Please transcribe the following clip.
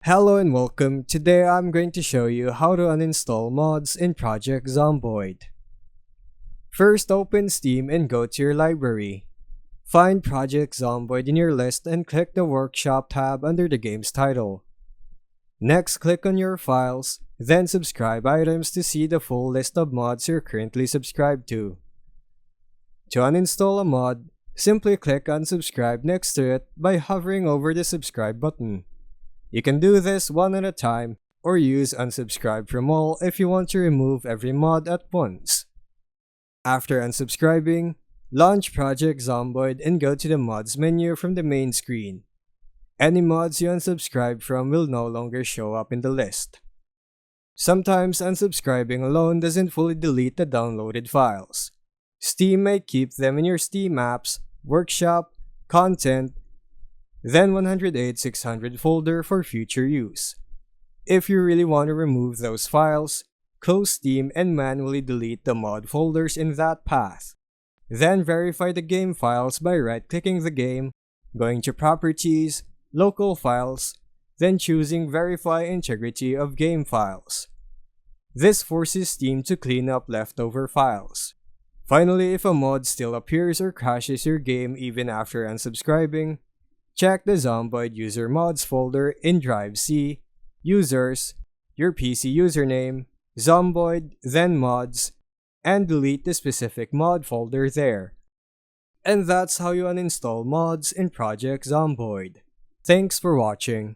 Hello and welcome. Today I'm going to show you how to uninstall mods in Project Zomboid. First, open Steam and go to your library. Find Project Zomboid in your list and click the Workshop tab under the game's title. Next, click on your files, then subscribe items to see the full list of mods you're currently subscribed to. To uninstall a mod, simply click unsubscribe next to it by hovering over the subscribe button. You can do this one at a time, or use unsubscribe from all if you want to remove every mod at once. After unsubscribing, launch Project Zomboid and go to the mods menu from the main screen. Any mods you unsubscribe from will no longer show up in the list. Sometimes unsubscribing alone doesn't fully delete the downloaded files. Steam may keep them in your Steam Apps, Workshop, Content, then 108/600 folder for future use. If you really want to remove those files, close Steam and manually delete the mod folders in that path. Then verify the game files by right-clicking the game, going to Properties, Local Files, then choosing Verify Integrity of Game Files. This forces Steam to clean up leftover files. Finally, if a mod still appears or crashes your game even after unsubscribing, check the Zomboid User Mods folder in Drive C, Users, your PC username, Zomboid, then Mods, and delete the specific mod folder there. And that's how you uninstall mods in Project Zomboid. Thanks for watching.